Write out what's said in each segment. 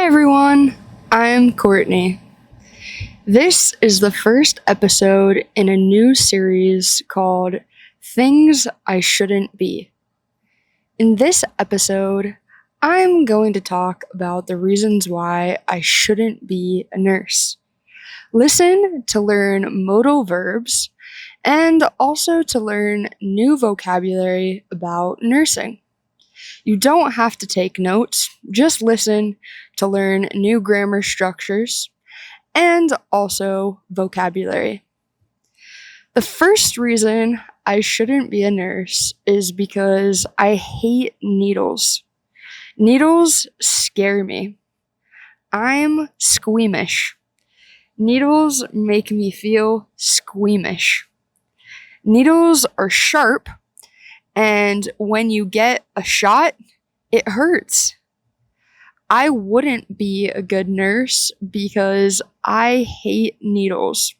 Hi everyone, I'm Courtney. This is the first episode in a new series called Things I Shouldn't Be. In this episode, I'm going to talk about the reasons why I shouldn't be a nurse. Listen to learn modal verbs and also to learn new vocabulary about nursing. You don't have to take notes, just listen to learn new grammar structures and also vocabulary. The first reason I shouldn't be a nurse is because I hate needles. Needles scare me. I'm squeamish. Needles make me feel squeamish. Needles are sharp, and when you get a shot, it hurts. I wouldn't be a good nurse because I hate needles.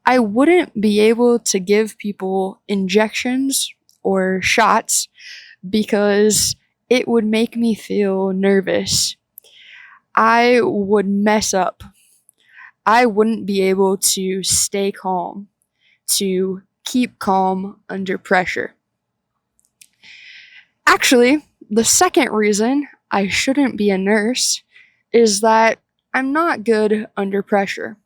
I wouldn't be able to give people injections or shots because it would make me feel nervous. I would mess up. I wouldn't be able to stay calm, to keep calm under pressure. Actually, the second reason I shouldn't be a nurse is that I'm not good under pressure.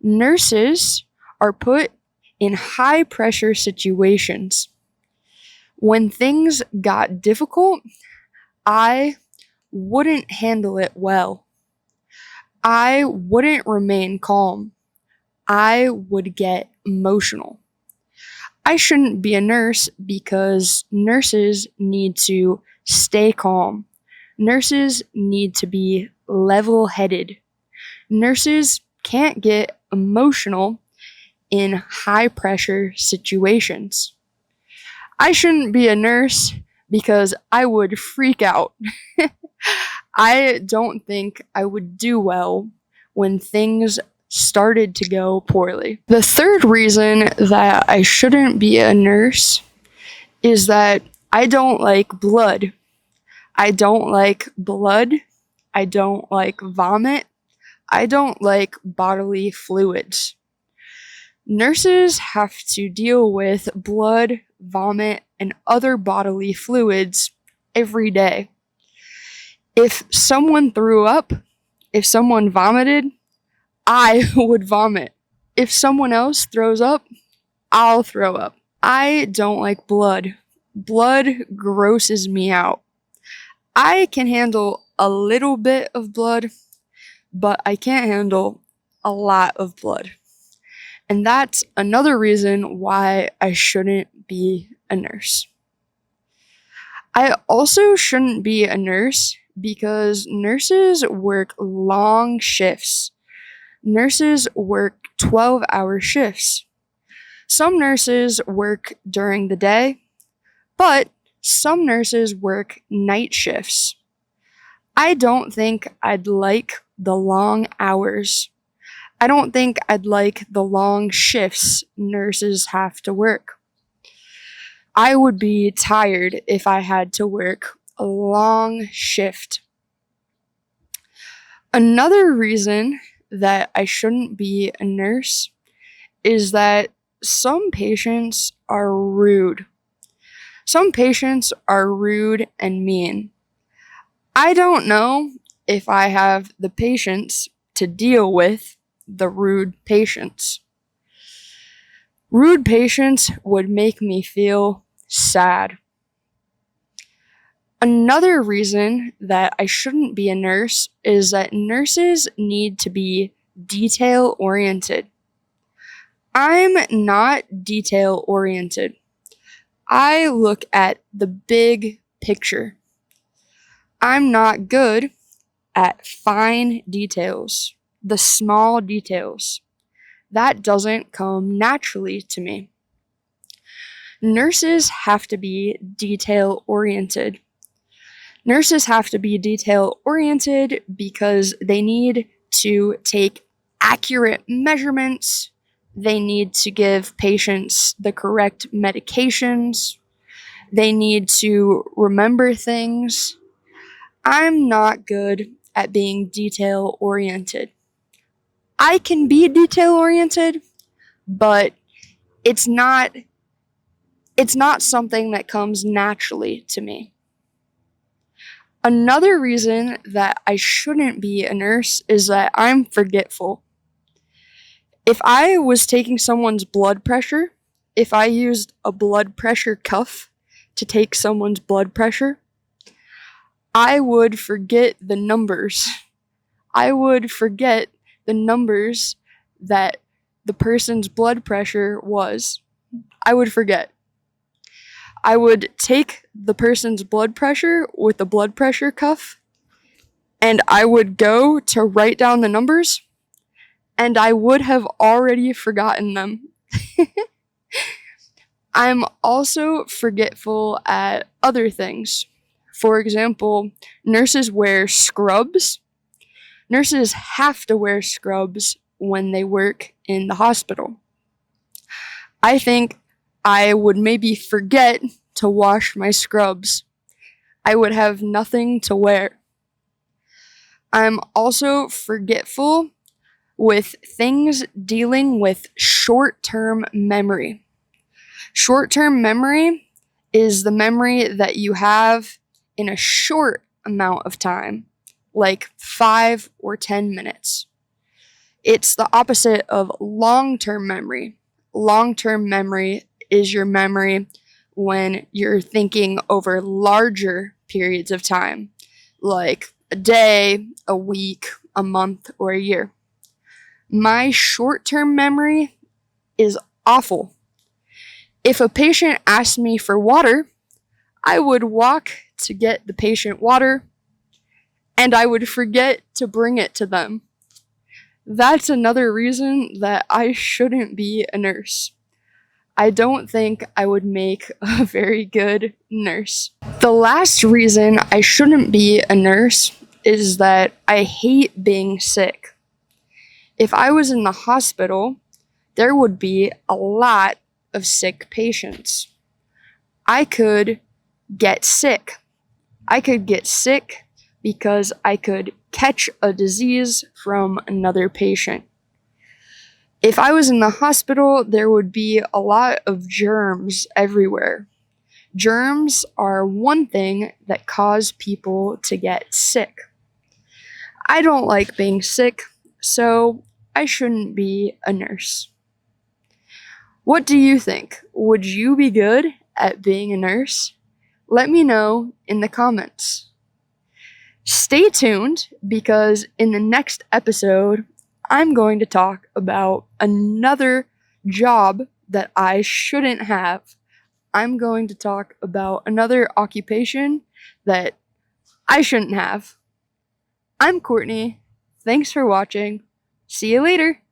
Nurses are put in high pressure situations. When things got difficult, I wouldn't handle it well. I wouldn't remain calm. I would get emotional. I shouldn't be a nurse because nurses need to stay calm. Nurses need to be level-headed. Nurses can't get emotional in high-pressure situations. I shouldn't be a nurse because I would freak out. I don't think I would do well when things started to go poorly. The third reason that I shouldn't be a nurse is that I don't like blood. I don't like blood. I don't like vomit. I don't like bodily fluids. Nurses have to deal with blood, vomit, and other bodily fluids every day. If someone threw up, if someone vomited, I would vomit. If someone else throws up, I'll throw up. I don't like blood. Blood grosses me out. I can handle a little bit of blood, but I can't handle a lot of blood. And that's another reason why I shouldn't be a nurse. I also shouldn't be a nurse because nurses work long shifts. Nurses work 12-hour shifts. Some nurses work during the day, but some nurses work night shifts. I don't think I'd like the long hours. I don't think I'd like the long shifts nurses have to work. I would be tired if I had to work a long shift. Another reason that I shouldn't be a nurse is that some patients are rude. Some patients are rude and mean. I don't know if I have the patience to deal with the rude patients. Rude patients would make me feel sad. Another reason that I shouldn't be a nurse is that nurses need to be detail-oriented. I'm not detail-oriented. I look at the big picture. I'm not good at fine details, the small details. That doesn't come naturally to me. Nurses have to be detail-oriented. Nurses have to be detail-oriented because they need to take accurate measurements. They need to give patients the correct medications. They need to remember things. I'm not good at being detail oriented. I can be detail oriented, but it's not something that comes naturally to me. Another reason that I shouldn't be a nurse is that I'm forgetful. If I was taking someone's blood pressure, if I used a blood pressure cuff to take someone's blood pressure, I would forget the numbers. I would forget the numbers that the person's blood pressure was. I would forget. I would take the person's blood pressure with the blood pressure cuff, and I would go to write down the numbers, and I would have already forgotten them. I'm also forgetful at other things. For example, nurses wear scrubs. Nurses have to wear scrubs when they work in the hospital. I think I would maybe forget to wash my scrubs. I would have nothing to wear. I'm also forgetful with things dealing with short-term memory. Short-term memory is the memory that you have in a short amount of time, like 5 or 10 minutes. It's the opposite of long-term memory. Long-term memory is your memory when you're thinking over larger periods of time, like a day, a week, a month, or a year. My short-term memory is awful. If a patient asked me for water, I would walk to get the patient water, and I would forget to bring it to them. That's another reason that I shouldn't be a nurse. I don't think I would make a very good nurse. The last reason I shouldn't be a nurse is that I hate being sick. If I was in the hospital, there would be a lot of sick patients. I could get sick. I could get sick because I could catch a disease from another patient. If I was in the hospital, there would be a lot of germs everywhere. Germs are one thing that cause people to get sick. I don't like being sick, so I shouldn't be a nurse. What do you think? Would you be good at being a nurse? Let me know in the comments. Stay tuned because in the next episode, I'm going to talk about another job that I shouldn't have. I'm going to talk about another occupation that I shouldn't have. I'm Courtney. Thanks for watching. See you later.